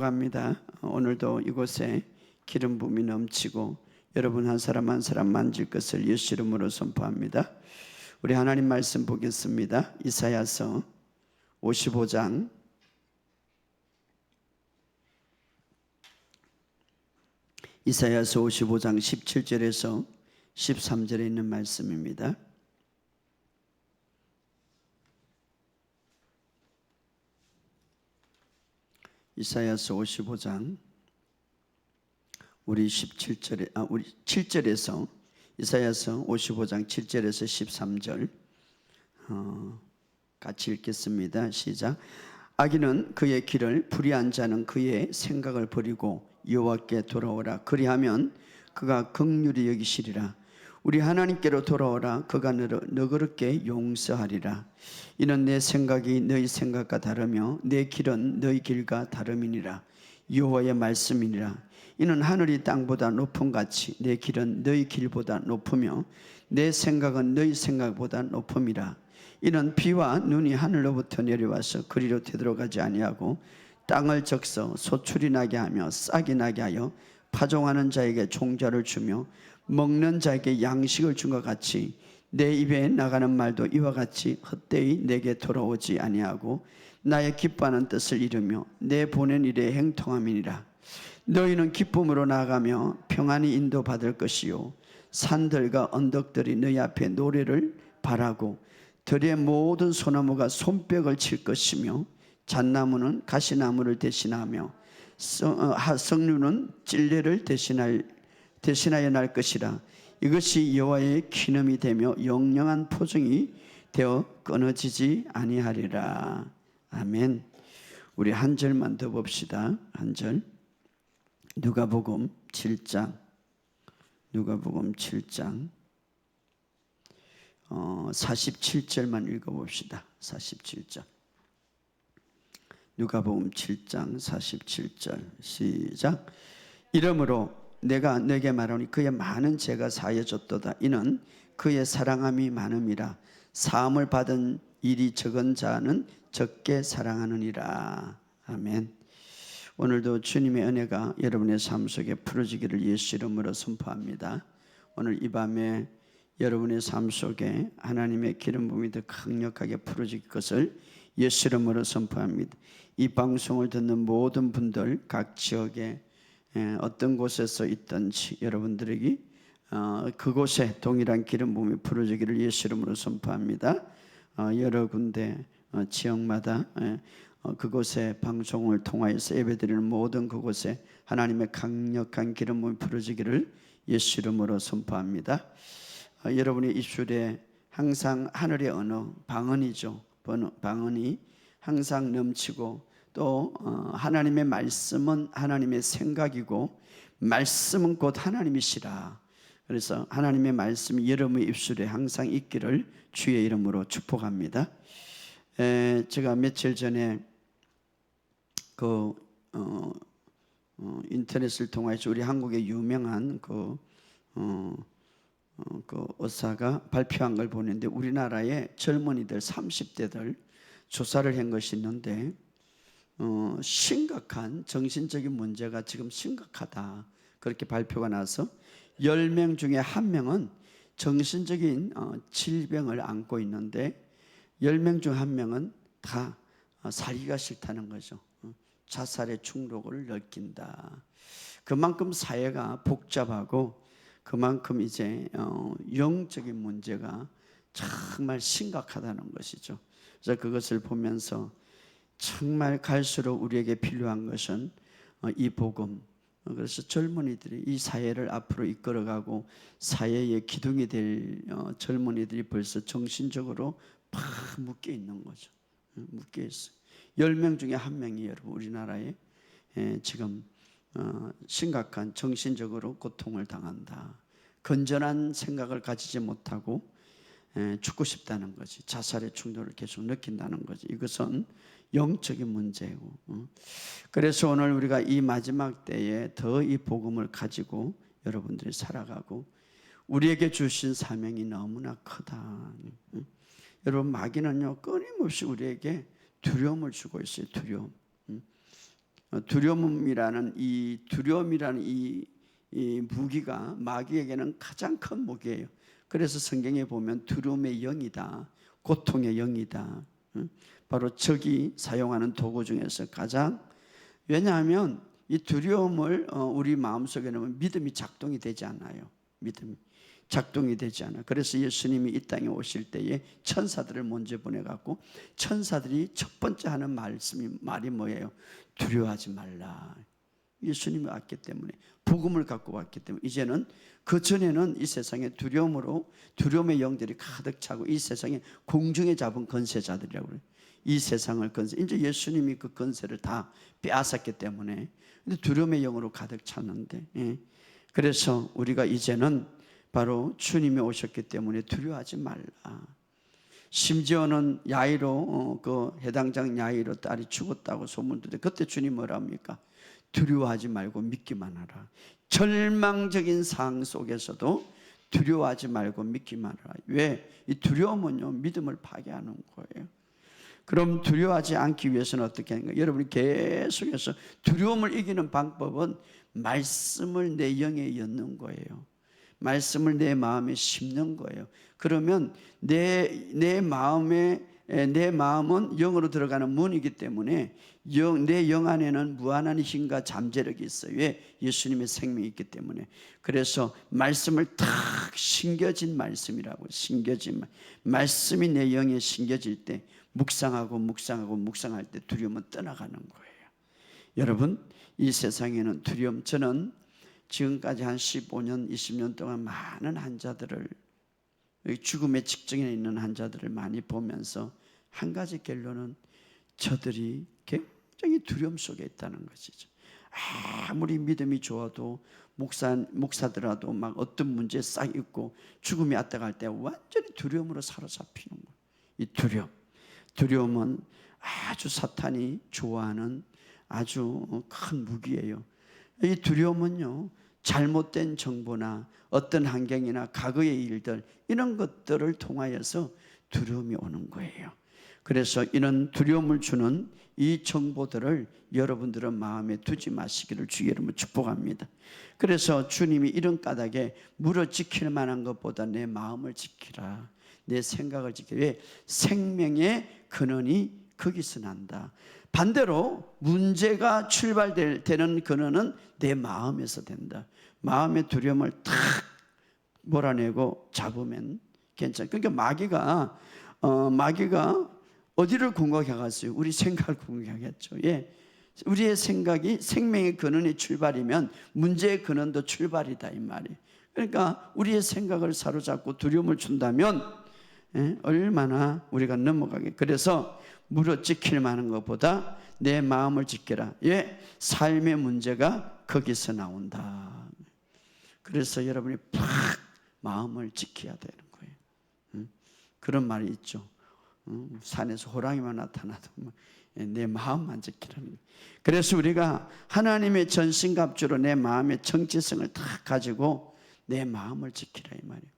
합니다. 오늘도 이곳에 기름 부음이 넘치고 여러분 한 사람 한 사람 만질 것을 예수 이름으로 선포합니다. 우리 하나님 말씀 보겠습니다. 이사야서 55장 17절에서 13절에 있는 말씀입니다. 이사야서 55장 우리 7절에서 이사야서 55장 7절에서 13절 같이 읽겠습니다. 시작. 악인은 그의 길을 불의한 자는 그의 생각을 버리고 여호와께 돌아오라. 그리하면 그가 긍휼히 여기시리라. 우리 하나님께로 돌아오라. 그가 너를 너그럽게 용서하리라. 이는 내 생각이 너희 생각과 다르며 내 길은 너희 길과 다름이니라. 여호와의 말씀이니라. 이는 하늘이 땅보다 높음 같이 내 길은 너희 길보다 높으며 내 생각은 너희 생각보다 높음이라. 이는 비와 눈이 하늘로부터 내려와서 그리로 되돌아가지 아니하고 땅을 적서 소출이 나게 하며 싹이 나게 하여 파종하는 자에게 종자를 주며 먹는 자에게 양식을 준 것 같이 내 입에 나가는 말도 이와 같이 헛되이 내게 돌아오지 아니하고 나의 기뻐하는 뜻을 이루며 내 보낸 일에 행통함이니라. 너희는 기쁨으로 나아가며 평안히 인도받을 것이요 산들과 언덕들이 너희 앞에 노래를 바라고 들의 모든 소나무가 손뼉을 칠 것이며 잣나무는 가시나무를 대신하며 석류는 찔레를 대신하여 날 것이라. 이것이 여호와의 기념이 되며 영영한 포종이 되어 끊어지지 아니하리라. 아멘. 우리 한 절만 더 봅시다. 한 절. 누가복음 7장 47절만 읽어봅시다. 47절. 누가복음 7장 47절 시작. 이러므로 내가 너에게 말하니 그의 많은 죄가 사해졌도다. 이는 그의 사랑함이 많음이라. 사함을 받은 일이 적은 자는 적게 사랑하느니라. 아멘. 오늘도 주님의 은혜가 여러분의 삶 속에 풀어지기를 예수 이름으로 선포합니다. 오늘 이 밤에 여러분의 삶 속에 하나님의 기름 부음이 더 강력하게 풀어질 것을 예수 이름으로 선포합니다. 이 방송을 듣는 모든 분들 각 지역에 어떤 곳에서 있든지 여러분들에게 그곳에 동일한 기름 부음이 풀어지기를 예수 이름으로 선포합니다. 여러 군데 지역마다 그곳에 방송을 통하여서 예배드리는 모든 그곳에 하나님의 강력한 기름 부음이 풀어지기를 예수 이름으로 선포합니다. 여러분의 입술에 항상 하늘의 언어, 방언이죠. 방언이 항상 넘치고 또 하나님의 말씀은 하나님의 생각이고 말씀은 곧 하나님이시라. 그래서 하나님의 말씀이 여러분의 입술에 항상 있기를 주의 이름으로 축복합니다. 제가 며칠 전에 인터넷을 통해서 우리 한국의 유명한 그 의사가 발표한 걸 보는데 우리나라의 젊은이들 30대들 조사를 한 것이 있는데 심각한 정신적인 문제가 지금 심각하다 그렇게 발표가 나서 10명 중에 1명은 정신적인 질병을 안고 있는데 10명 중 1명은 다 살기가 싫다는 거죠. 자살의 충동을 느낀다. 그만큼 사회가 복잡하고 그만큼 이제 영적인 문제가 정말 심각하다는 것이죠. 그래서 그것을 보면서 정말 갈수록 우리에게 필요한 것은 이 복음. 그래서 젊은이들이 이 사회를 앞으로 이끌어가고 사회의 기둥이 될 젊은이들이 벌써 정신적으로 팍 묶여 있는 거죠. 묶여 있어요. 10명 중에 1명이 여러분 우리나라에 지금 심각한 정신적으로 고통을 당한다. 건전한 생각을 가지지 못하고 죽고 싶다는 거지. 자살의 충동을 계속 느낀다는 거지. 이것은 영적인 문제고. 그래서 오늘 우리가 이 마지막 때에 더 이 복음을 가지고 여러분들이 살아가고 우리에게 주신 사명이 너무나 크다. 여러분 마귀는요 끊임없이 우리에게 두려움을 주고 있어요. 두려움. 두려움이라는 이 무기가 마귀에게는 가장 큰 무기예요. 그래서 성경에 보면 두려움의 영이다, 고통의 영이다. 바로 적이 사용하는 도구 중에서 가장, 왜냐하면 이 두려움을 우리 마음속에 넣으면 믿음이 작동이 되지 않아요. 믿음이 작동이 되지 않아. 그래서 예수님이 이 땅에 오실 때에 천사들을 먼저 보내갖고 천사들이 첫 번째 하는 말이 뭐예요? 두려워하지 말라. 예수님이 왔기 때문에, 복음을 갖고 왔기 때문에, 이제는 그 전에는 이 세상에 두려움의 영들이 가득 차고 이 세상에 공중에 잡은 건세자들이라고 그래요. 이 세상을 이제 예수님이 그 건세를 다 빼앗았기 때문에 근데 두려움의 영으로 가득 찼는데, 그래서 우리가 이제는 바로 주님이 오셨기 때문에 두려워하지 말라. 심지어는 야이로, 그 해당장 야이로 딸이 죽었다고 소문 듣는데 그때 주님 뭐라 합니까? 두려워하지 말고 믿기만 하라. 절망적인 상황 속에서도 두려워하지 말고 믿기만 하라. 왜? 이 두려움은요, 믿음을 파괴하는 거예요. 그럼 두려워하지 않기 위해서는 어떻게 하는 거예요? 여러분이 계속해서 두려움을 이기는 방법은 말씀을 내 영에 엿는 거예요. 말씀을 내 마음에 심는 거예요. 그러면 내 마음은 영으로 들어가는 문이기 때문에 내 영 안에는 무한한 힘과 잠재력이 있어요. 왜? 예수님의 생명이 있기 때문에. 그래서 말씀을 탁 심겨진 말씀이라고, 심겨진 말씀이 내 영에 심겨질 때 묵상할 때 두려움은 떠나가는 거예요. 여러분, 이 세상에는 두려움, 저는 지금까지 한 15년, 20년 동안 많은 환자들을, 죽음의 직전에 있는 환자들을 많이 보면서 한 가지 결론은 저들이 굉장히 두려움 속에 있다는 것이죠. 아무리 믿음이 좋아도 목사들라도 막 어떤 문제에 싹 있고 죽음이 왔다 갈 때 완전히 두려움으로 사로잡히는 거예요. 이 두려움은 아주 사탄이 좋아하는 아주 큰 무기예요. 이 두려움은요, 잘못된 정보나 어떤 환경이나 과거의 일들, 이런 것들을 통하여서 두려움이 오는 거예요. 그래서 이런 두려움을 주는 이 정보들을 여러분들은 마음에 두지 마시기를 주의 이름으로 축복합니다. 그래서 주님이 이런 까닭에 물어 지킬 만한 것보다 내 마음을 지키라, 내 생각을 지키라. 왜? 생명의 근원이 거기서 난다. 반대로 문제가 출발되는 근원은 내 마음에서 된다. 마음의 두려움을 탁 몰아내고 잡으면 괜찮아. 그러니까 마귀가 어디를 공격하겠어요? 우리 생각을 공격하겠죠. 예. 우리의 생각이 생명의 근원의 출발이면 문제의 근원도 출발이다, 이 말이에요. 그러니까 우리의 생각을 사로잡고 두려움을 준다면 얼마나 우리가 넘어가게. 그래서 물어 지킬 만한 것보다 내 마음을 지켜라. 예, 삶의 문제가 거기서 나온다. 그래서 여러분이 팍 마음을 지켜야 되는 거예요. 그런 말이 있죠. 산에서 호랑이만 나타나도 내 마음만 지키라는 거예요. 그래서 우리가 하나님의 전신갑주로 내 마음의 정체성을 다 가지고 내 마음을 지키라, 이 말이에요.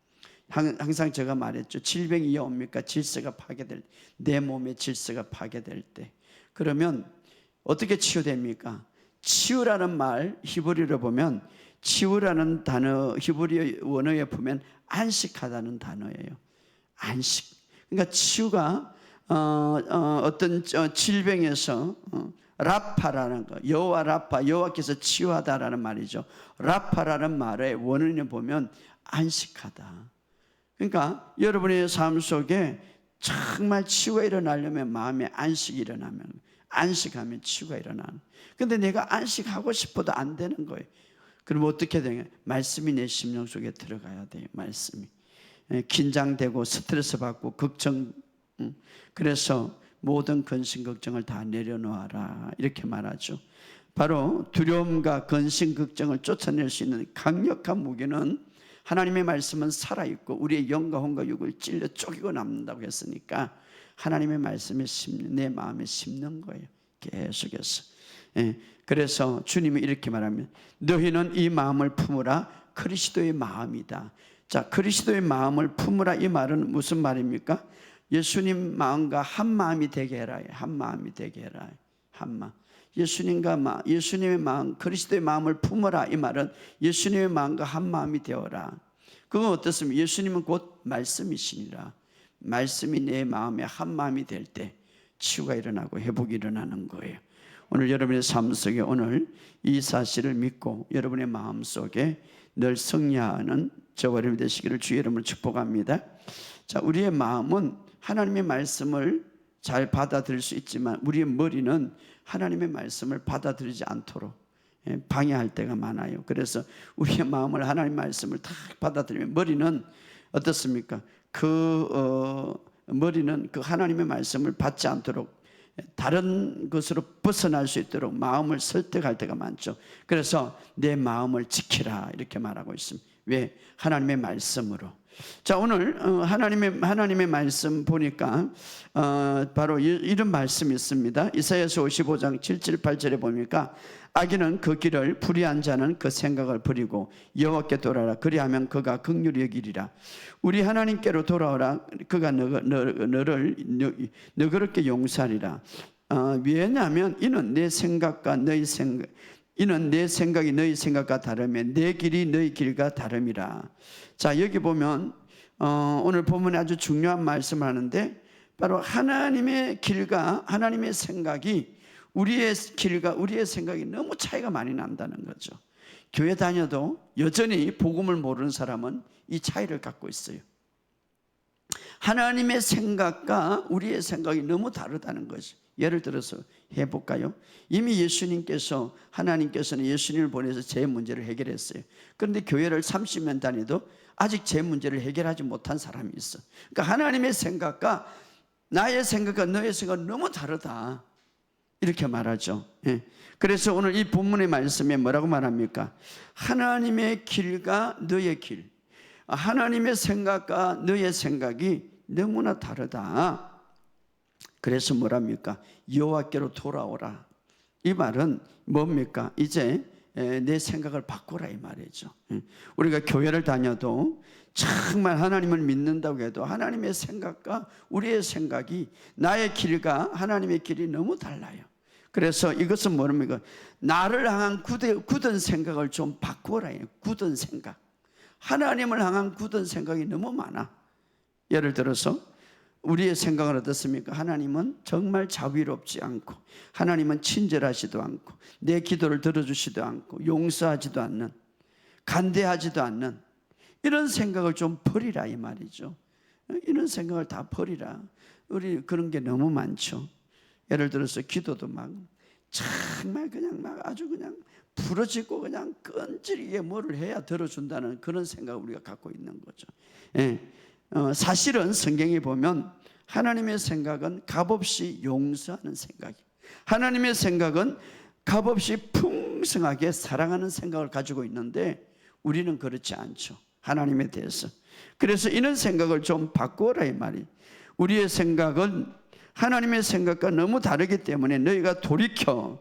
항상 제가 말했죠. 질병이 옵니까? 질서가 파괴될 때, 내 몸의 질서가 파괴될 때, 그러면 어떻게 치유됩니까? 치유라는 말, 히브리어로 보면 치유라는 단어, 히브리어 원어에 보면 안식하다는 단어예요. 안식. 그러니까 치유가 어떤 질병에서 라파라는 거, 여호와 라파, 여호와께서 치유하다라는 말이죠. 라파라는 말의 원어에 보면 안식하다. 그러니까 여러분의 삶 속에 정말 치유가 일어나려면 마음에 안식이 일어나면, 안식하면 치유가 일어나는. 근데 내가 안식하고 싶어도 안 되는 거예요. 그럼 어떻게 되냐? 말씀이 내 심령 속에 들어가야 돼요. 말씀이. 긴장되고 스트레스 받고 걱정, 그래서 모든 근심 걱정을 다 내려놓아라, 이렇게 말하죠. 바로 두려움과 근심 걱정을 쫓아낼 수 있는 강력한 무기는 하나님의 말씀은 살아있고 우리의 영과 혼과 육을 찔러 쪼개고 남는다고 했으니까 하나님의 말씀에 내 마음에 심는 거예요. 계속해서. 그래서 주님이 이렇게 말하면 너희는 이 마음을 품으라, 그리스도의 마음이다. 자, 그리스도의 마음을 품으라, 이 말은 무슨 말입니까? 예수님 마음과 한 마음이 되게 해라. 한 마음이 되게 해라. 한 마음. 예수님의 마음, 그리스도의 마음을 품어라. 이 말은 예수님의 마음과 한 마음이 되어라. 그건 어떻습니까? 예수님은 곧 말씀이시니라. 말씀이 내 마음에 한 마음이 될 때 치유가 일어나고 회복이 일어나는 거예요. 오늘 여러분의 삶 속에 오늘 이 사실을 믿고 여러분의 마음 속에 늘 승리하는 저와 여러분이 되시기를 주의 이름으로 축복합니다. 자, 우리의 마음은 하나님의 말씀을 잘 받아들일 수 있지만 우리의 머리는 하나님의 말씀을 받아들이지 않도록 방해할 때가 많아요. 그래서 우리의 마음을 하나님의 말씀을 다 받아들이면 머리는 어떻습니까? 머리는 그 하나님의 말씀을 받지 않도록 다른 것으로 벗어날 수 있도록 마음을 설득할 때가 많죠. 그래서 내 마음을 지키라 이렇게 말하고 있습니다. 왜? 하나님의 말씀으로. 자, 오늘 하나님의 말씀 보니까 바로 이런 말씀이 있습니다. 이사야서 55장 7절 8절에 보니까 악인은 그 길을 불의한 자는 그 생각을 버리고 여호와께 돌아라. 그리하면 그가 긍휼히 여기리라. 우리 하나님께로 돌아오라. 그가 너를 너그럽게 용서하리라. 왜냐하면 이는 내 생각이 너희 생각과 다르며 내 길이 너희 길과 다름이라. 자, 여기 보면 오늘 본문에 아주 중요한 말씀을 하는데 바로 하나님의 길과 하나님의 생각이 우리의 길과 우리의 생각이 너무 차이가 많이 난다는 거죠. 교회 다녀도 여전히 복음을 모르는 사람은 이 차이를 갖고 있어요. 하나님의 생각과 우리의 생각이 너무 다르다는 거죠. 예를 들어서 해볼까요? 이미 하나님께서는 예수님을 보내서 제 문제를 해결했어요. 그런데 교회를 30년 다니도 아직 제 문제를 해결하지 못한 사람이 있어. 그러니까 하나님의 생각과 나의 생각과 너의 생각은 너무 다르다 이렇게 말하죠. 그래서 오늘 이 본문의 말씀에 뭐라고 말합니까? 하나님의 길과 너의 길, 하나님의 생각과 너의 생각이 너무나 다르다. 그래서 뭐랍니까? 여호와께로 돌아오라. 이 말은 뭡니까? 이제 내 생각을 바꾸라 이 말이죠. 우리가 교회를 다녀도 정말 하나님을 믿는다고 해도 하나님의 생각과 우리의 생각이 나의 길과 하나님의 길이 너무 달라요. 그래서 이것은 뭐랍니까? 나를 향한 굳은 생각을 좀 바꾸라. 굳은 생각. 하나님을 향한 굳은 생각이 너무 많아. 예를 들어서 우리의 생각은 어떻습니까? 하나님은 정말 자비롭지 않고 하나님은 친절하지도 않고 내 기도를 들어주지도 않고 용서하지도 않는, 간대하지도 않는 이런 생각을 좀 버리라 이 말이죠. 이런 생각을 다 버리라. 우리 그런 게 너무 많죠. 예를 들어서 기도도 정말 아주 부러지고 끈질기게 뭐를 해야 들어준다는 그런 생각을 우리가 갖고 있는 거죠. 사실은 성경에 보면 하나님의 생각은 값없이 용서하는 생각이에요. 하나님의 생각은 값없이 풍성하게 사랑하는 생각을 가지고 있는데 우리는 그렇지 않죠. 하나님에 대해서. 그래서 이런 생각을 좀 바꾸어라 이 말이에요. 우리의 생각은 하나님의 생각과 너무 다르기 때문에 너희가 돌이켜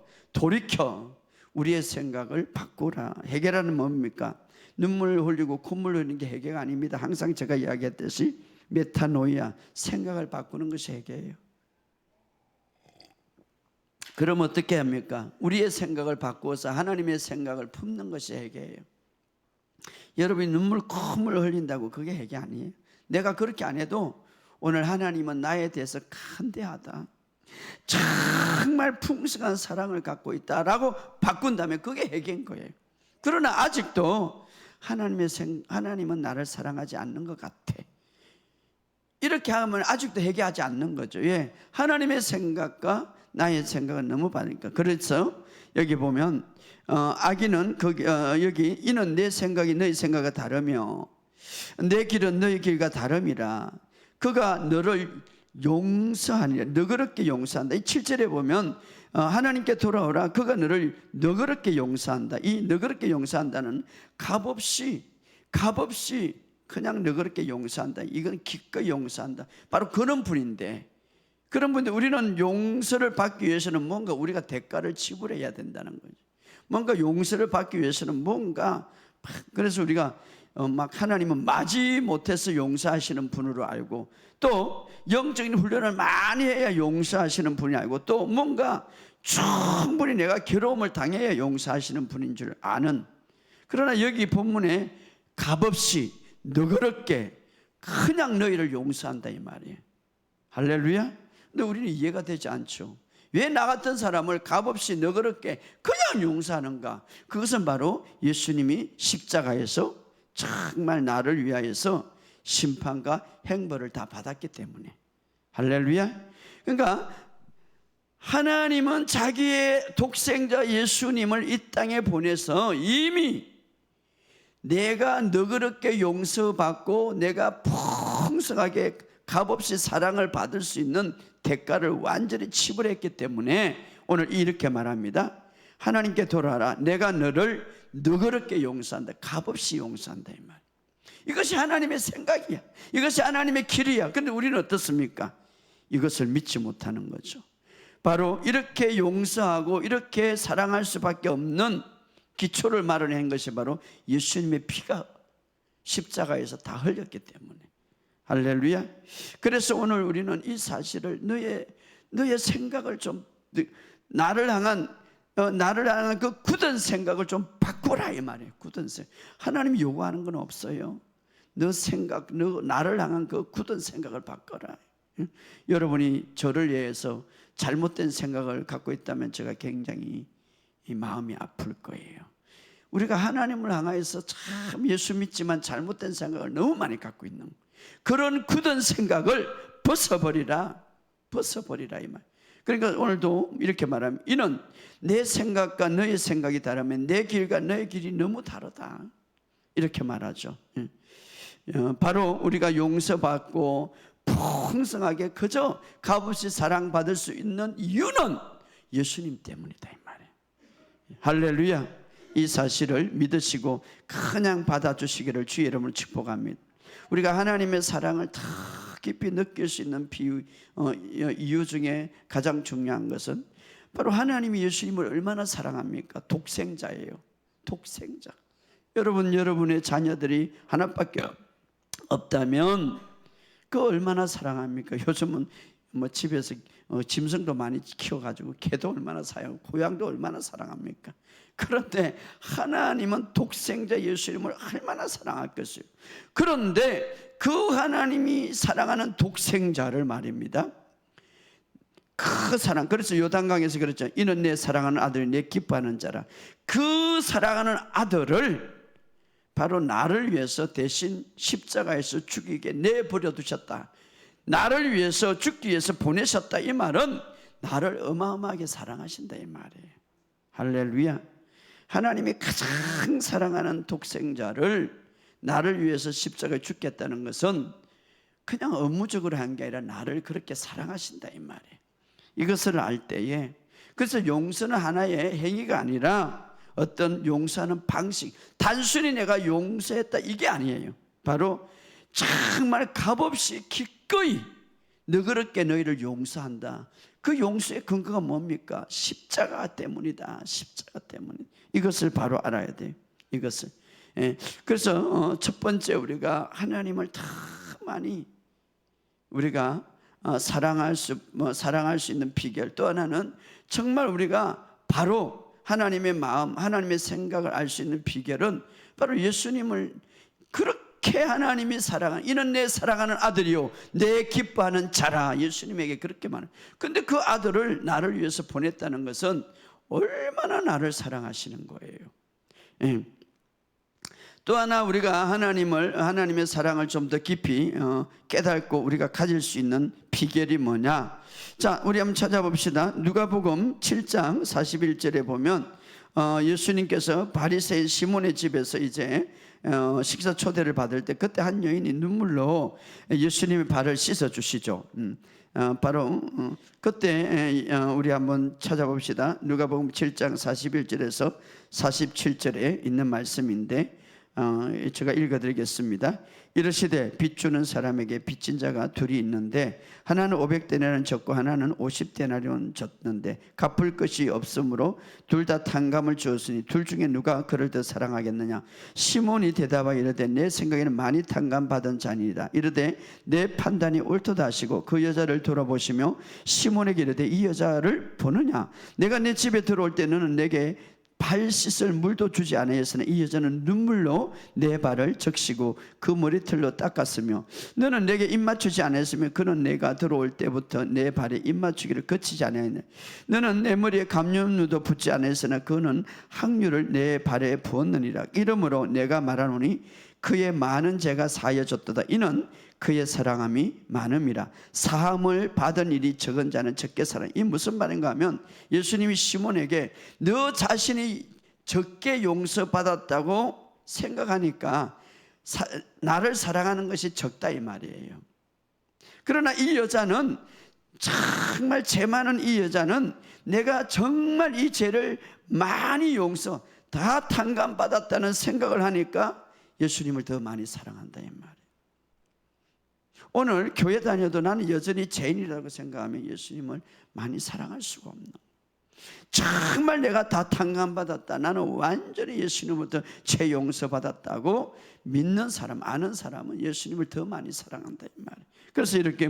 우리의 생각을 바꾸라. 해결하는 뭡니까? 눈물 흘리고 콧물 흘리는 게 해결이 아닙니다. 항상 제가 이야기했듯이 메타노이아, 생각을 바꾸는 것이 해결이에요. 그럼 어떻게 합니까? 우리의 생각을 바꾸어서 하나님의 생각을 품는 것이 해결이에요. 여러분이 콧물 흘린다고 그게 해결 아니에요. 내가 그렇게 안 해도 오늘 하나님은 나에 대해서 간대하다, 정말 풍성한 사랑을 갖고 있다라고 바꾼다면 그게 해결인 거예요. 그러나 아직도 하나님은 나를 사랑하지 않는 것 같아. 이렇게 하면 아직도 해결하지 않는 거죠. 왜? 하나님의 생각과 나의 생각은 너무 다르니까. 그래서 여기 보면 악인은 여기 이는 내 생각이 너희 생각과 다르며 내 길은 너희 길과 다름이라. 그가 너를 용서하니라. 너그럽게 용서한다. 이 7절에 보면 하나님께 돌아오라. 그가 너를 너그럽게 용서한다. 이 너그럽게 용서한다는 값없이 그냥 너그럽게 용서한다. 이건 기꺼이 용서한다. 바로 그런 분인데, 그런 분인데 우리는 용서를 받기 위해서는 뭔가 우리가 대가를 지불해야 된다는 거죠. 뭔가 용서를 받기 위해서는 그래서 우리가 하나님은 마지 못해서 용서하시는 분으로 알고, 또 영적인 훈련을 많이 해야 용서하시는 분이 알고, 또 뭔가 충분히 내가 괴로움을 당해야 용서하시는 분인 줄 아는, 그러나 여기 본문에 값없이 너그럽게 그냥 너희를 용서한다 이 말이에요. 할렐루야. 근데 우리는 이해가 되지 않죠. 왜 나 같은 사람을 값없이 너그럽게 그냥 용서하는가? 그것은 바로 예수님이 십자가에서 정말 나를 위하여서 심판과 형벌을 다 받았기 때문에. 할렐루야. 그러니까 하나님은 자기의 독생자 예수님을 이 땅에 보내서 이미 내가 너그럽게 용서받고 내가 풍성하게 값없이 사랑을 받을 수 있는 대가를 완전히 지불했기 때문에 오늘 이렇게 말합니다. 하나님께 돌아와라. 내가 너를 너그럽게 용서한다. 값없이 용서한다 이 말. 이것이 하나님의 생각이야. 이것이 하나님의 길이야. 그런데 우리는 어떻습니까? 이것을 믿지 못하는 거죠. 바로 이렇게 용서하고 이렇게 사랑할 수밖에 없는 기초를 마련한 것이 바로 예수님의 피가 십자가에서 다 흘렸기 때문에. 할렐루야. 그래서 오늘 우리는 이 사실을 너의 생각을 좀, 나를 향한 그 굳은 생각을 좀 바꾸라 이 말이에요. 굳은 생각. 하나님이 요구하는 건 없어요. 너 나를 향한 그 굳은 생각을 바꿔라. 여러분이 저를 위해서 잘못된 생각을 갖고 있다면 제가 굉장히 이 마음이 아플 거예요. 우리가 하나님을 향하여서 참 예수 믿지만 잘못된 생각을 너무 많이 갖고 있는 그런 굳은 생각을 벗어버리라 이 말. 그러니까 오늘도 이렇게 말하면 이는 내 생각과 너의 생각이 다르면 내 길과 너의 길이 너무 다르다 이렇게 말하죠. 바로 우리가 용서받고 풍성하게 그저 값없이 사랑받을 수 있는 이유는 예수님 때문이다 이 말이에요. 할렐루야. 이 사실을 믿으시고 그냥 받아주시기를 주의 이름으로 축복합니다. 우리가 하나님의 사랑을 더 깊이 느낄 수 있는 이유 중에 가장 중요한 것은 바로 하나님이 예수님을 얼마나 사랑합니까? 독생자예요. 독생자. 여러분의 자녀들이 하나밖에 없다면 그 얼마나 사랑합니까? 요즘은 집에서 짐승도 많이 키워가지고 개도 얼마나 사랑하고 고양도 얼마나 사랑합니까? 그런데 하나님은 독생자 예수님을 얼마나 사랑하겠어요? 그런데 그 하나님이 사랑하는 독생자를 말입니다. 그 사랑, 그래서 요단강에서 그랬죠. 이는 내 사랑하는 아들이 내 기뻐하는 자라. 그 사랑하는 아들을 바로 나를 위해서 대신 십자가에서 죽이게 내버려 두셨다. 나를 위해서 죽기 위해서 보내셨다. 이 말은 나를 어마어마하게 사랑하신다 이 말이에요. 할렐루야. 하나님이 가장 사랑하는 독생자를 나를 위해서 십자가에 죽겠다는 것은 그냥 업무적으로 한 게 아니라 나를 그렇게 사랑하신다 이 말이에요. 이것을 알 때에, 그래서 용서는 하나의 행위가 아니라 어떤 용서하는 방식, 단순히 내가 용서했다 이게 아니에요. 바로 정말 값없이 기꺼이 너그럽게 너희를 용서한다. 그 용서의 근거가 뭡니까? 십자가 때문이다. 십자가 때문에. 이것을 바로 알아야 돼요. 이것을. 그래서 첫 번째 우리가 하나님을 더 많이 우리가 사랑할 수 있는 비결, 또 하나는 정말 우리가 바로 하나님의 마음, 하나님의 생각을 알 수 있는 비결은 바로 예수님을 그렇게 하나님이 사랑하는, 이는 내 사랑하는 아들이요 내 기뻐하는 자라. 예수님에게 그렇게 말해요. 근데 그 아들을 나를 위해서 보냈다는 것은 얼마나 나를 사랑하시는 거예요. 또 하나 우리가 하나님의 사랑을 좀 더 깊이 깨닫고 우리가 가질 수 있는 비결이 뭐냐? 자, 우리 한번 찾아봅시다. 누가복음 7장 41절에 보면 예수님께서 바리새인 시몬의 집에서 이제 식사 초대를 받을 때 그때 한 여인이 눈물로 예수님의 발을 씻어 주시죠. 바로 그때 우리 한번 찾아봅시다. 누가복음 7장 41절에서 47절에 있는 말씀인데, 제가 읽어드리겠습니다. 이르시되 빚주는 사람에게 빚진 자가 둘이 있는데 하나는 500데나리온 졌고 하나는 50데나리온 졌는데 갚을 것이 없으므로 둘 다 탕감을 주었으니 둘 중에 누가 그를 더 사랑하겠느냐. 시몬이 대답하여 이르되 내 생각에는 많이 탕감받은 자니이다. 이르되 내 판단이 옳도다 하시고 그 여자를 돌아보시며 시몬에게 이르되 이 여자를 보느냐. 내가 내 집에 들어올 때 너는 내게 발 씻을 물도 주지 아니하였으나 이 여자는 눈물로 내 발을 적시고 그 머리털로 닦았으며 너는 내게 입맞추지 아니하였으며 그는 내가 들어올 때부터 내 발에 입맞추기를 거치지 아니하였느냐. 너는 내 머리에 감염유도 붓지 아니하였으나 그는 향유를 내 발에 부었느니라. 이러므로 내가 말하노니 그의 많은 죄가 사하여졌도다. 이는 그의 사랑함이 많음이라. 사함을 받은 일이 적은 자는 적게 사랑. 이 무슨 말인가 하면 예수님이 시몬에게 너 자신이 적게 용서받았다고 생각하니까 나를 사랑하는 것이 적다 이 말이에요. 그러나 이 여자는 정말 죄 많은 이 여자는 내가 정말 이 죄를 많이 용서 다 탕감받았다는 생각을 하니까 예수님을 더 많이 사랑한다 이 말이에요. 오늘 교회 다녀도 나는 여전히 죄인이라고 생각하면 예수님을 많이 사랑할 수가 없는, 정말 내가 다 탕감받았다, 나는 완전히 예수님부터 죄 용서받았다고 믿는 사람, 아는 사람은 예수님을 더 많이 사랑한다 이 말이에요. 그래서 이렇게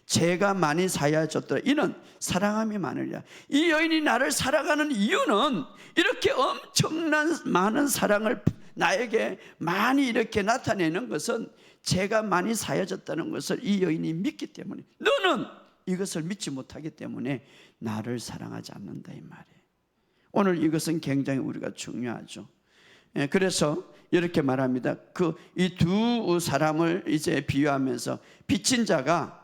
죄가 많이 사하여졌더라. 이는 사랑함이 많으리라. 이 여인이 나를 사랑하는 이유는 이렇게 엄청난 많은 사랑을 나에게 많이 이렇게 나타내는 것은 죄가 많이 사여졌다는 것을 이 여인이 믿기 때문에, 너는 이것을 믿지 못하기 때문에 나를 사랑하지 않는다 이 말이에요. 오늘 이것은 굉장히 우리가 중요하죠. 그래서 이렇게 말합니다. 이 두 사람을 이제 비유하면서 빚진 자가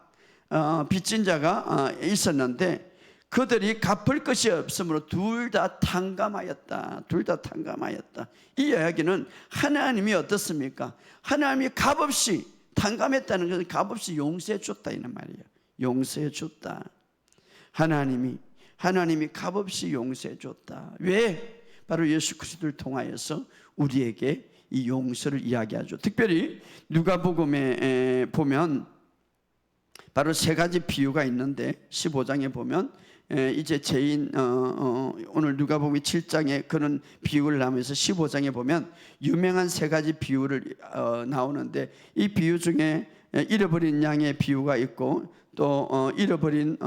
있었는데 그들이 갚을 것이 없으므로 둘 다 탕감하였다. 둘 다 탕감하였다. 이 이야기는 하나님이 어떻습니까? 하나님이 값없이 탕감했다는 것은 값없이 용서해 줬다 이런 말이에요. 용서해 줬다. 하나님이 값없이 용서해 줬다. 왜? 바로 예수 그리스도를 통하여서 우리에게 이 용서를 이야기하죠. 특별히 누가복음에 보면 바로 세 가지 비유가 있는데 15장에 보면 이제 죄인 오늘 누가복음 7장에 그런 비유를 하면서 15장에 보면 유명한 세 가지 비유를 나오는데 이 비유 중에 잃어버린 양의 비유가 있고 또 잃어버린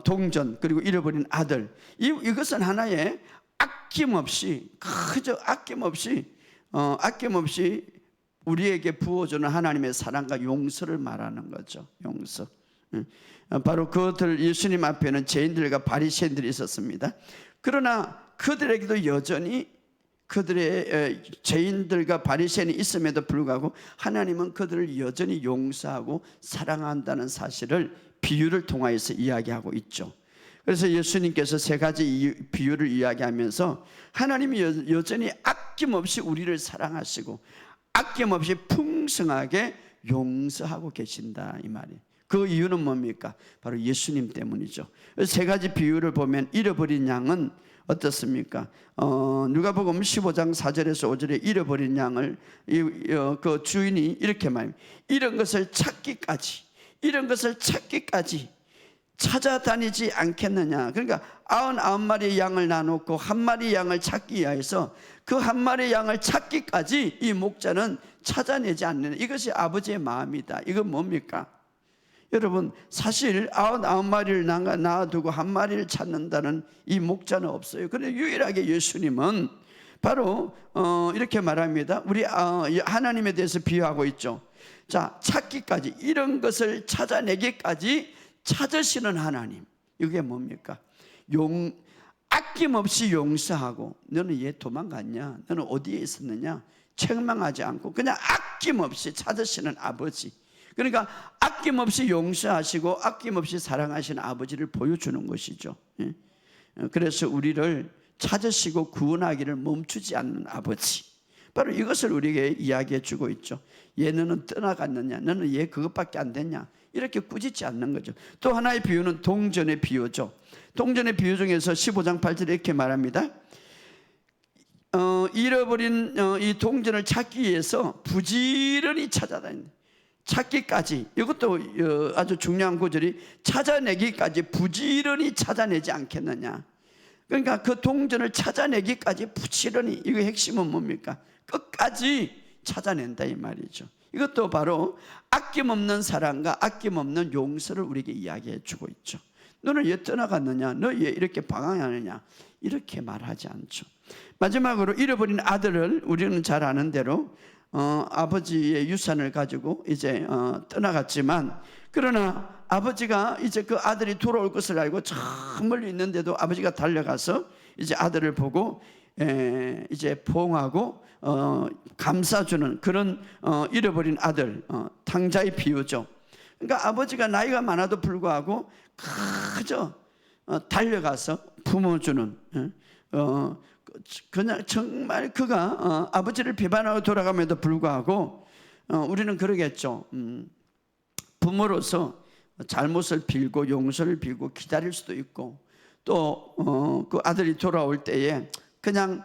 동전 그리고 잃어버린 아들, 이것은 하나의 아낌없이 그저 아낌없이 우리에게 부어주는 하나님의 사랑과 용서를 말하는 거죠. 용서. 바로 그들 예수님 앞에는 죄인들과 바리새인들이 있었습니다. 그러나 그들에게도 여전히 그들의 죄인들과 바리새인이 있음에도 불구하고 하나님은 그들을 여전히 용서하고 사랑한다는 사실을 비유를 통하여서 이야기하고 있죠. 그래서 예수님께서 세 가지 비유를 이야기하면서 하나님이 여전히 아낌없이 우리를 사랑하시고 아낌없이 풍성하게 용서하고 계신다 이 말이에요. 그 이유는 뭡니까? 바로 예수님 때문이죠. 세 가지 비유를 보면 잃어버린 양은 어떻습니까? 누가복음 15장 4절에서 5절에 잃어버린 양을 그 주인이 이렇게 말합니다. 이런 것을 찾기까지 찾아다니지 않겠느냐. 그러니까 99마리 양을 나누고 한 마리 양을 찾기 위해서 그 한 마리 양을 찾기까지 이 목자는 찾아내지 않는, 이것이 아버지의 마음이다. 이건 뭡니까? 여러분, 사실 99마리를 낳아두고 한 마리를 찾는다는 이 목자는 없어요. 그런데 유일하게 예수님은 바로 이렇게 말합니다. 우리 하나님에 대해서 비유하고 있죠. 자, 찾기까지, 이런 것을 찾아내기까지 찾으시는 하나님, 이게 뭡니까? 아낌없이 용서하고, 너는 얘 도망갔냐? 너는 어디에 있었느냐? 책망하지 않고 그냥 아낌없이 찾으시는 아버지. 그러니까 아낌없이 용서하시고 아낌없이 사랑하시는 아버지를 보여주는 것이죠. 그래서 우리를 찾으시고 구원하기를 멈추지 않는 아버지, 바로 이것을 우리에게 이야기해 주고 있죠. 얘 너는 떠나갔느냐? 너는 얘 그것밖에 안 됐냐? 이렇게 꾸짖지 않는 거죠. 또 하나의 비유는 동전의 비유죠. 동전의 비유 중에서 15장 8절에 이렇게 말합니다. 잃어버린 이 동전을 찾기 위해서 부지런히 찾아다닌다. 찾기까지, 이것도 아주 중요한 구절이 찾아내기까지 부지런히 찾아내지 않겠느냐. 그러니까 그 동전을 찾아내기까지 부지런히, 이거 핵심은 뭡니까? 끝까지 찾아낸다 이 말이죠. 이것도 바로 아낌없는 사랑과 아낌없는 용서를 우리에게 이야기해 주고 있죠. 너는 왜 떠나갔느냐? 너 왜 이렇게 방황하느냐? 이렇게 말하지 않죠. 마지막으로 잃어버린 아들을 우리는 잘 아는 대로 아버지의 유산을 가지고 이제 떠나갔지만, 그러나 아버지가 이제 그 아들이 돌아올 것을 알고 저 멀리 있는데도 아버지가 달려가서 이제 아들을 보고 이제 포옹하고 감싸주는 그런 잃어버린 아들, 탕자의 비유죠. 그러니까 아버지가 나이가 많아도 불구하고 그저 달려가서 품어주는, 그냥 정말 그가 아버지를 비판하고 돌아감에도 불구하고 우리는 그러겠죠. 부모로서 잘못을 빌고 용서를 빌고 기다릴 수도 있고, 또 그 아들이 돌아올 때에 그냥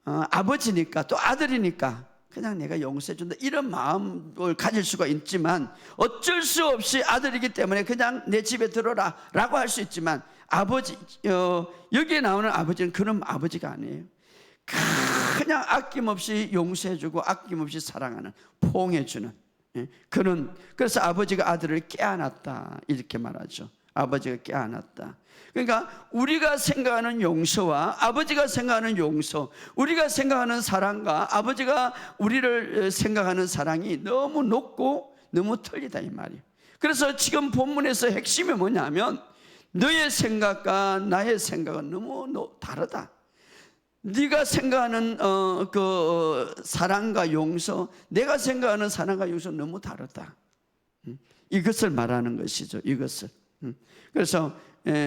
아버지니까 또 아들이니까 그냥 내가 용서해준다 이런 마음을 가질 수가 있지만, 어쩔 수 없이 아들이기 때문에 그냥 내 집에 들어라 라고 할 수 있지만, 아버지, 여기에 나오는 아버지는 그런 아버지가 아니에요. 그냥 아낌없이 용서해주고 아낌없이 사랑하는, 포옹해주는 그런. 그래서 아버지가 아들을 깨안았다 이렇게 말하죠. 아버지가 깨안았다. 그러니까 우리가 생각하는 용서와 아버지가 생각하는 용서, 우리가 생각하는 사랑과 아버지가 우리를 생각하는 사랑이 너무 높고 너무 틀리다 이 말이에요. 그래서 지금 본문에서 핵심이 뭐냐면, 너의 생각과 나의 생각은 너무 다르다. 네가 생각하는 그 사랑과 용서, 내가 생각하는 사랑과 용서 너무 다르다. 이것을 말하는 것이죠. 이것을. 그래서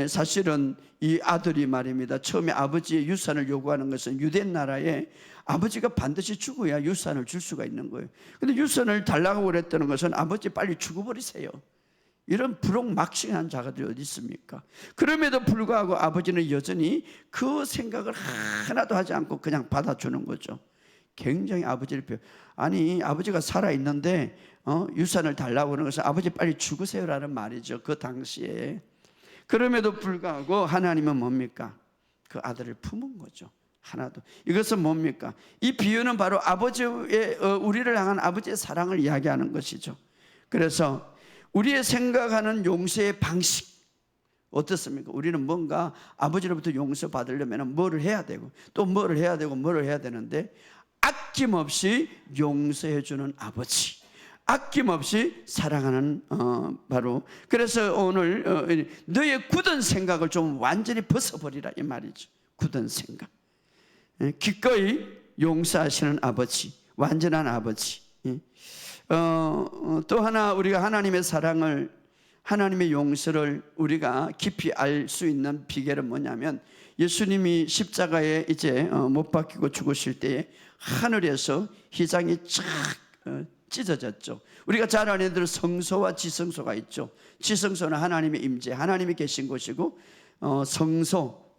사실은 이 아들이 말입니다, 처음에 아버지의 유산을 요구하는 것은 유대 나라에 아버지가 반드시 죽어야 유산을 줄 수가 있는 거예요. 근데 유산을 달라고 그랬다는 것은 아버지 빨리 죽어버리세요, 이런 불혹막심한 자가들이 어디 있습니까? 그럼에도 불구하고 아버지는 여전히 그 생각을 하나도 하지 않고 그냥 받아주는 거죠. 굉장히 아버지를 아니 아버지가 살아있는데 유산을 달라고 하는 것은 아버지 빨리 죽으세요라는 말이죠, 그 당시에. 그럼에도 불구하고 하나님은 뭡니까? 그 아들을 품은 거죠. 하나도. 이것은 뭡니까? 이 비유는 바로 아버지의 우리를 향한 아버지의 사랑을 이야기하는 것이죠. 그래서 우리의 생각하는 용서의 방식 어떻습니까? 우리는 뭔가 아버지로부터 용서받으려면 뭐를 해야 되고 또 뭐를 해야 되고 뭐를 해야 되는데, 아낌없이 용서해주는 아버지, 아낌없이 사랑하는 바로. 그래서 오늘 너의 굳은 생각을 좀 완전히 벗어버리라 이 말이죠. 굳은 생각, 기꺼이 용서하시는 아버지, 완전한 아버지. 또 하나 우리가 하나님의 사랑을, 하나님의 용서를 우리가 깊이 알 수 있는 비결은 뭐냐면, 예수님이 십자가에 이제 못 박히고 죽으실 때에 하늘에서 휘장이 쫙 찢어졌죠. 우리가 잘 아는 대로 성소와 지성소가 있죠. 지성소는 하나님의 임재, 하나님이 계신 곳이고, 성소.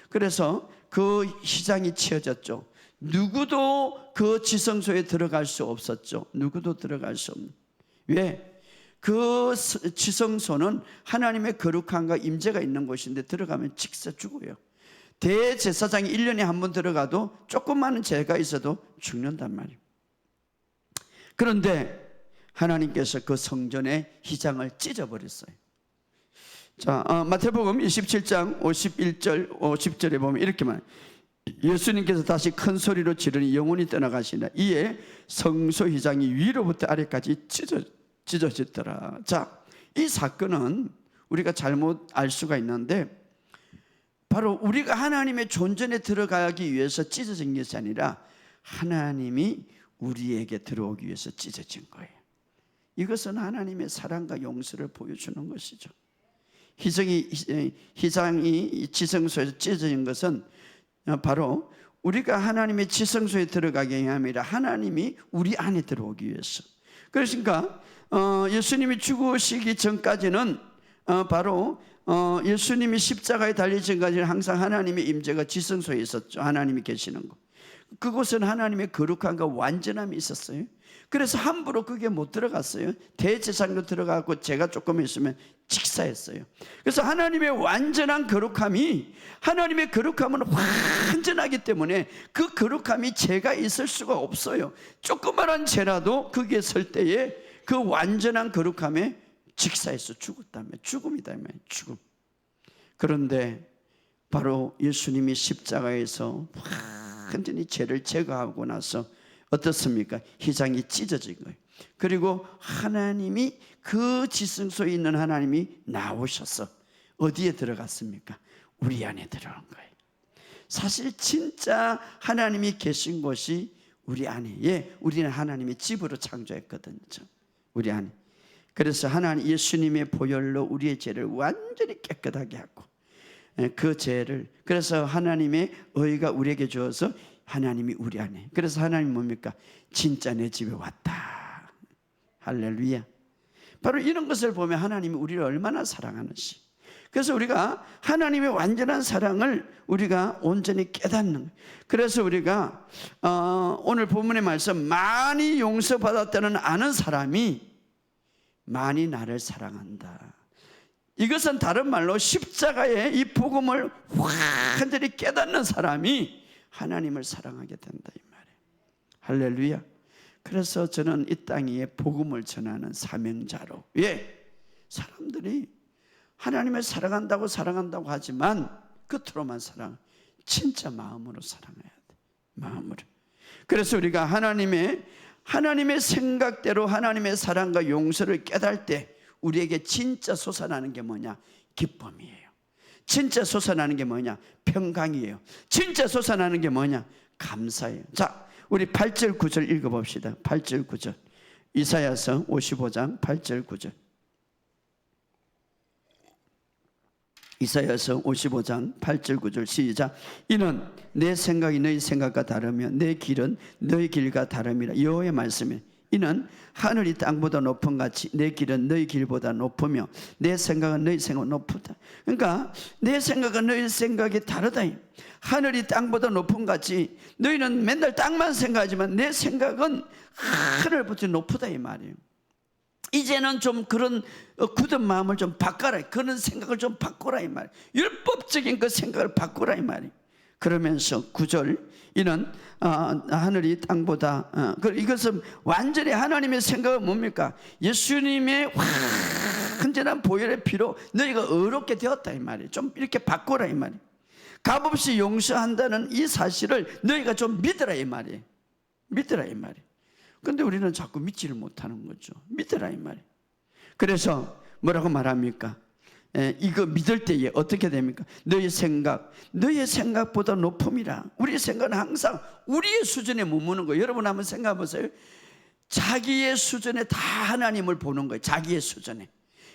그래서 그 휘장이 치어졌죠. 누구도 그 지성소에 들어갈 수 없었죠. 누구도 들어갈 수 없는. 왜? 그 지성소는 하나님의 거룩함과 임재가 있는 곳인데 들어가면 직사 죽어요. 대제사장이 1년에 한 번 들어가도 조그마한 죄가 있어도 죽는단 말이에요. 그런데 하나님께서 그 성전의 휘장을 찢어버렸어요. 자, 마태복음 27장 51절 50절에 보면 이렇게 말해요. 예수님께서 다시 큰 소리로 지르니 영혼이 떠나가시나 이에 성소 휘장이 위로부터 아래까지 찢어졌더라. 자, 이 사건은 우리가 잘못 알 수가 있는데, 바로 우리가 하나님의 존전에 들어가기 위해서 찢어진 것이 아니라 하나님이 우리에게 들어오기 위해서 찢어진 거예요. 이것은 하나님의 사랑과 용서를 보여주는 것이죠. 휘장이 지성소에서 찢어진 것은 바로 우리가 하나님의 지성소에 들어가기 위함이라 하나님이 우리 안에 들어오기 위해서. 그러니까 예수님이 죽으시기 전까지는 바로 예수님이 십자가에 달리기 전까지는 항상 하나님의 임재가 지성소에 있었죠. 하나님이 계시는 것. 그곳은 하나님의 거룩함과 완전함이 있었어요. 그래서 함부로 그게 못 들어갔어요. 대제사장도 들어가고 제가 조금 있으면 직사했어요. 그래서 하나님의 완전한 거룩함이, 하나님의 거룩함은 완전하기 때문에 그 거룩함이 죄가 있을 수가 없어요. 조그마한 죄라도 거기에 설 때에 그 완전한 거룩함에 직사해서 죽었다면 죽음이다면 죽음. 그런데 바로 예수님이 십자가에서 완전히 죄를 제거하고 나서 어떻습니까? 휘장이 찢어진 거예요. 그리고 하나님이, 그 지성소에 있는 하나님이 나오셔서 어디에 들어갔습니까? 우리 안에 들어간 거예요. 사실 진짜 하나님이 계신 곳이 우리 안에, 우리는 하나님의 집으로 창조했거든요. 우리 안에. 그래서 하나님, 예수님의 보혈로 우리의 죄를 완전히 깨끗하게 하고, 그 죄를, 그래서 하나님의 의가 우리에게 주어서 하나님이 우리 안에. 그래서 하나님 뭡니까? 진짜 내 집에 왔다. 할렐루야. 바로 이런 것을 보면 하나님이 우리를 얼마나 사랑하는지. 그래서 우리가 하나님의 완전한 사랑을 우리가 온전히 깨닫는 거예요. 그래서 우리가 오늘 본문의 말씀, 많이 용서받았다는 아는 사람이 많이 나를 사랑한다. 이것은 다른 말로 십자가의 이 복음을 완전히 깨닫는 사람이 하나님을 사랑하게 된다, 이 말이에요. 할렐루야. 그래서 저는 이 땅 위에 복음을 전하는 사명자로, 사람들이 하나님을 사랑한다고 하지만 겉으로만 진짜 마음으로 사랑해야 돼. 마음으로. 그래서 우리가 하나님의 생각대로 하나님의 사랑과 용서를 깨달을 때 우리에게 진짜 솟아나는 게 뭐냐? 기쁨이에요. 진짜 솟아나는 게 뭐냐? 평강이에요. 진짜 솟아나는 게 뭐냐? 감사예요. 자, 우리 8절 9절 읽어봅시다. 8절 9절. 이사야서 55장 8절 9절. 이사야서 55장 8절 9절 시작. 이는 내 생각이 너희 생각과 다르며 내 길은 너희 길과 다름이라. 여호와의 말씀이에요. 이는 하늘이 땅보다 높은 같이 내 길은 너희 길보다 높으며 내 생각은 너희 생각보다 높다. 그러니까 내 생각은 너희 생각이 다르다. 하늘이 땅보다 높은 같이 너희는 맨날 땅만 생각하지만 내 생각은 하늘보다 높다, 이 말이에요. 이제는 좀 그런 굳은 마음을 좀 바꿔라. 그런 생각을 좀 바꾸라, 이 말이에요. 율법적인 그 생각을 바꾸라, 이 말이에요. 그러면서 9절, 이는 하늘이 땅보다, 이것은 완전히 하나님의 생각은 뭡니까? 예수님의 완전한 보혈의 피로 너희가 의롭게 되었다, 이 말이에요. 좀 이렇게 바꾸라, 이 말이에요. 값없이 용서한다는 이 사실을 너희가 좀 믿으라, 이 말이에요. 믿으라, 이 말이에요. 근데 우리는 자꾸 믿지를 못하는 거죠. 믿으라, 이 말이에요. 그래서 뭐라고 말합니까? 이거 믿을 때에 어떻게 됩니까? 너의 생각보다 높음이라. 우리의 생각은 항상 우리의 수준에 머무는 거예요. 여러분 한번 생각해 보세요. 자기의 수준에 다 하나님을 보는 거예요. 자기의 수준에.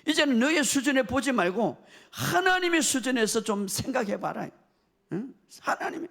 이제는 너의 수준에 보지 말고 하나님의 수준에서 좀 생각해 봐라. 응? 하나님의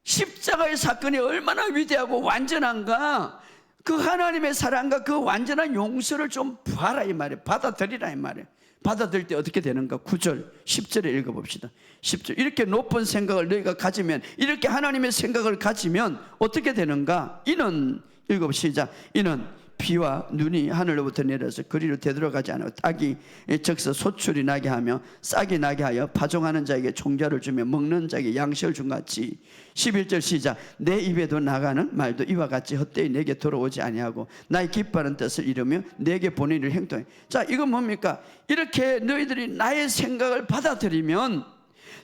십자가의 사건이 얼마나 위대하고 완전한가, 그 하나님의 사랑과 그 완전한 용서를 좀 봐라, 이 말이에요. 받아들이라, 이 말이에요. 받아들일 때 어떻게 되는가? 9절 10절에 읽어봅시다. 10절. 이렇게 높은 생각을 너희가 가지면, 이렇게 하나님의 생각을 가지면 어떻게 되는가? 이는, 읽어봅시다. 이는 비와 눈이 하늘로부터 내려서 그리로 되돌아가지 않고 딱이 적서 소출이 나게 하며 싹이 나게 하여 파종하는 자에게 종자를 주며 먹는 자에게 양식을 준 같이. 11절 시작. 내 입에도 나가는 말도 이와 같이 헛되이 내게 돌아오지 아니하고 나의 기뻐하는 뜻을 이루며 내게 보내는 일을 행동해. 자, 이건 뭡니까? 이렇게 너희들이 나의 생각을 받아들이면,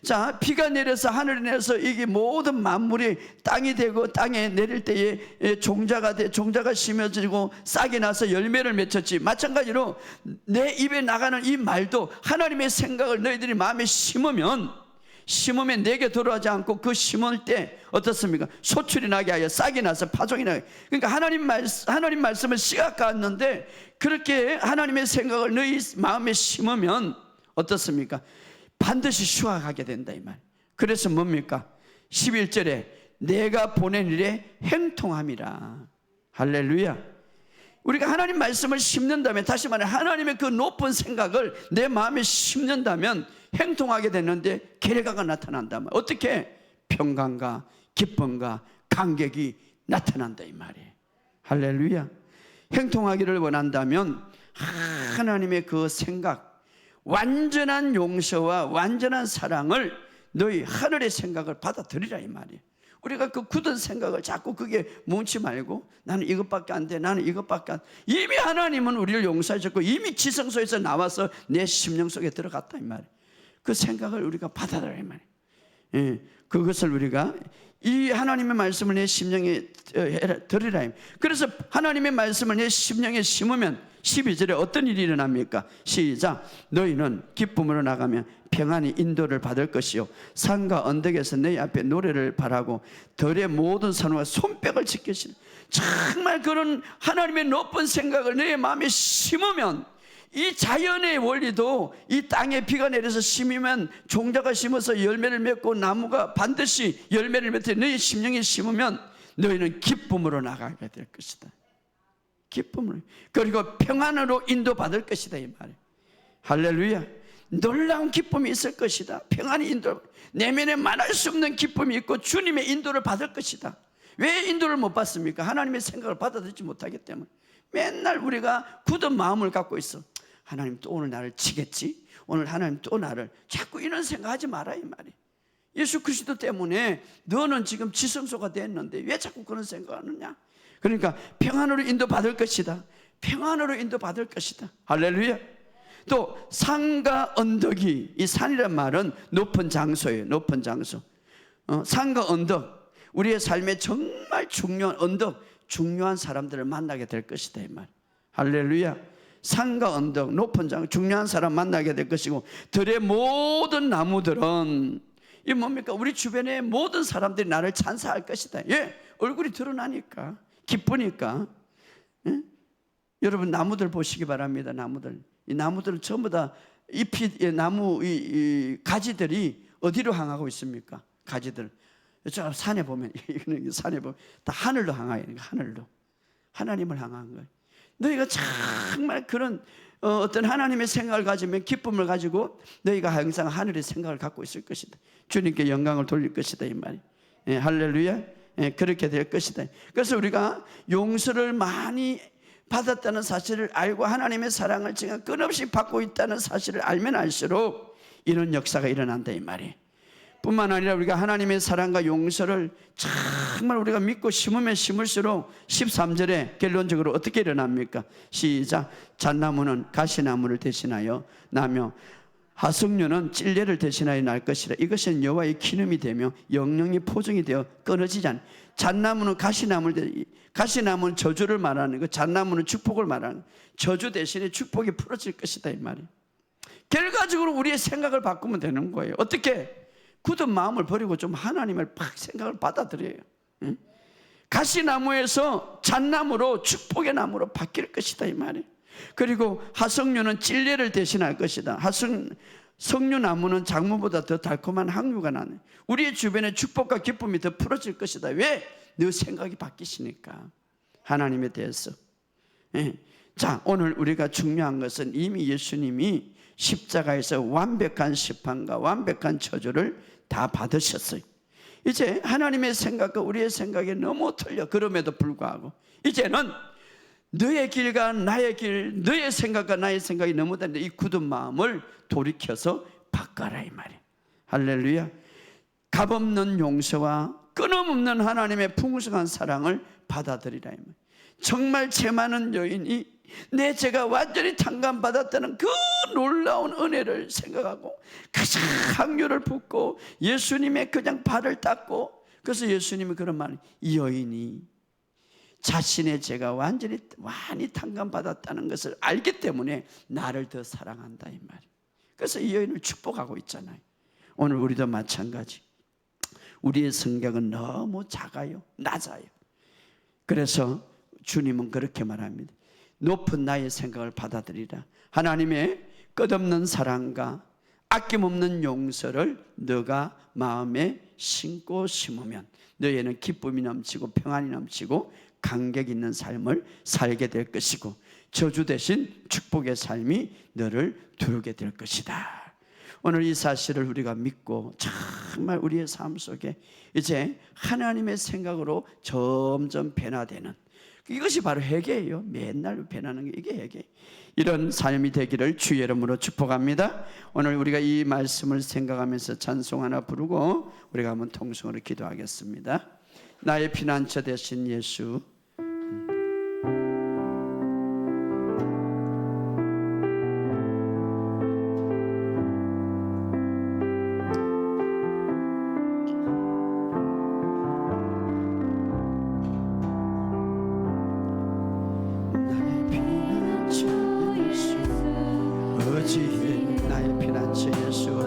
자, 비가 내려서 하늘이 내려서 이게 모든 만물이 땅이 되고 땅에 내릴 때에 종자가 심어지고 싹이 나서 열매를 맺혔지. 마찬가지로 내 입에 나가는 이 말도 하나님의 생각을 너희들이 마음에 심으면 내게 돌아오지 않고 그 심을 때 어떻습니까? 소출이 나게 하여 싹이 나서 파종이 나게. 그러니까 하나님 말씀을 씨앗갔는데 그렇게 하나님의 생각을 너희 마음에 심으면 어떻습니까? 반드시 수확하게 된다, 이 말. 그래서 뭡니까? 11절에 내가 보낸 일에 행통함이라. 할렐루야. 우리가 하나님 말씀을 심는다면, 다시 말해 하나님의 그 높은 생각을 내 마음에 심는다면 행통하게 되는데 결과가 나타난다. 어떻게? 평강과 기쁨과 감격이 나타난다 이 말이에요. 할렐루야. 형통하기를 원한다면 하나님의 그 생각, 완전한 용서와 완전한 사랑을 너희 하늘의 생각을 받아들이라 이 말이에요. 우리가 그 굳은 생각을 자꾸 그게 뭉치 말고 나는 이것밖에 안 돼, 나는 이것밖에 안 돼. 이미 하나님은 우리를 용서하셨고 이미 지성소에서 나와서 내 심령 속에 들어갔다 이 말이에요. 그 생각을 우리가 받아들여라 이 말이에요. 예, 그것을 우리가 이 하나님의 말씀을 내 심령에 들으라. 그래서 하나님의 말씀을 내 심령에 심으면 12절에 어떤 일이 일어납니까? 시작. 너희는 기쁨으로 나가면 평안히 인도를 받을 것이요 산과 언덕에서 너희 앞에 노래를 바라고 들의 모든 산호가 손뼉을 치겠으니. 정말 그런 하나님의 높은 생각을 내 마음에 심으면 이 자연의 원리도 이 땅에 비가 내려서 심으면 종자가 심어서 열매를 맺고 나무가 반드시 열매를 맺듯이 너희 심령에 심으면 너희는 기쁨으로 나가게 될 것이다. 기쁨으로. 그리고 평안으로 인도받을 것이다 이 말이에요. 할렐루야. 놀라운 기쁨이 있을 것이다. 평안히 인도, 내면에 말할 수 없는 기쁨이 있고 주님의 인도를 받을 것이다. 왜 인도를 못 받습니까? 하나님의 생각을 받아들이지 못하기 때문에. 맨날 우리가 굳은 마음을 갖고 있어. 하나님 또 오늘 나를 치겠지? 오늘 하나님 또 나를, 자꾸 이런 생각하지 마라 이 말이에요. 예수 그리스도 때문에 너는 지금 지성소가 됐는데 왜 자꾸 그런 생각하느냐? 그러니까 평안으로 인도받을 것이다. 평안으로 인도받을 것이다. 할렐루야. 또 산과 언덕이, 이 산이란 말은 높은 장소예요. 높은 장소. 산과 언덕, 우리의 삶에 정말 중요한 언덕, 중요한 사람들을 만나게 될 것이다 이 말. 할렐루야. 산과 언덕, 높은 장소, 중요한 사람 만나게 될 것이고 들의 모든 나무들은 이 뭡니까? 우리 주변의 모든 사람들이 나를 찬사할 것이다. 예, 얼굴이 드러나니까, 기쁘니까. 예? 여러분 나무들 보시기 바랍니다. 나무들, 이 나무들은 전부 다 잎이, 나무 이 가지들이 어디로 향하고 있습니까? 가지들 저 산에 보면, 이거는 산에 보면 다 하늘로 향하여 있는 거예요. 하늘로, 하나님을 향한 거예요. 너희가 정말 그런 어떤 하나님의 생각을 가지면, 기쁨을 가지고 너희가 항상 하늘의 생각을 갖고 있을 것이다. 주님께 영광을 돌릴 것이다 이 말이. 예, 할렐루야. 예, 그렇게 될 것이다. 그래서 우리가 용서를 많이 받았다는 사실을 알고 하나님의 사랑을 지금 끊임없이 받고 있다는 사실을 알면 알수록 이런 역사가 일어난다 이 말이. 뿐만 아니라 우리가 하나님의 사랑과 용서를 정말 우리가 믿고 심으면 심을수록 13절에 결론적으로 어떻게 일어납니까? 시작. 잣나무는 가시나무를 대신하여 나며 하석류는 찔레를 대신하여 날 것이라. 이것은 여호와의 기름이 되며 영영이 포종이 되어 끊어지지 않아. 잣나무는 가시나무는 저주를 말하는 거, 잣나무는 축복을 말하는 거. 저주 대신에 축복이 풀어질 것이다 이 말이에요. 결과적으로 우리의 생각을 바꾸면 되는 거예요. 어떻게? 굳은 마음을 버리고 좀 하나님을 팍 생각을 받아들여요. 응? 가시나무에서 잣나무로, 축복의 나무로 바뀔 것이다 이 말이에요. 그리고 하석류는 찔레를 대신할 것이다. 석류나무는 장무보다 더 달콤한 항류가 나네. 우리의 주변에 축복과 기쁨이 더 풀어질 것이다. 왜? 너 생각이 바뀌시니까, 하나님에 대해서. 예. 자, 오늘 우리가 중요한 것은 이미 예수님이 십자가에서 완벽한 심판과 완벽한 저주를 다 받으셨어요. 이제 하나님의 생각과 우리의 생각이 너무 틀려. 그럼에도 불구하고 이제는 너의 길과 나의 길, 너의 생각과 나의 생각이 너무 다른데 이 굳은 마음을 돌이켜서 바꿔라 이 말이에요. 할렐루야. 값없는 용서와 끊임없는 하나님의 풍성한 사랑을 받아들이라 이 말이에요. 정말 죄 많은 여인이 내 죄가 완전히 탕감받았다는 그 놀라운 은혜를 생각하고 가장 항유를 붓고 예수님의 그냥 발을 닦고, 그래서 예수님이 그런 말, 이 여인이 자신의 죄가 완전히 많이 탕감받았다는 것을 알기 때문에 나를 더 사랑한다 이 말이에요. 그래서 이 여인을 축복하고 있잖아요. 오늘 우리도 마찬가지. 우리의 성격은 너무 작아요, 낮아요. 그래서 주님은 그렇게 말합니다. 높은 나의 생각을 받아들이라. 하나님의 끝없는 사랑과 아낌없는 용서를 너가 마음에 심고 심으면 너희는 기쁨이 넘치고 평안이 넘치고 감격 있는 삶을 살게 될 것이고 저주 대신 축복의 삶이 너를 두르게 될 것이다. 오늘 이 사실을 우리가 믿고 정말 우리의 삶 속에 이제 하나님의 생각으로 점점 변화되는, 이것이 바로 회개예요. 맨날 변하는 게 이게 회개. 이런 삶이 되기를 주의 이름으로 축복합니다. 오늘 우리가 이 말씀을 생각하면서 찬송 하나 부르고 우리가 한번 통성으로 기도하겠습니다. 나의 피난처 되신 예수, 나의 피난처 예수,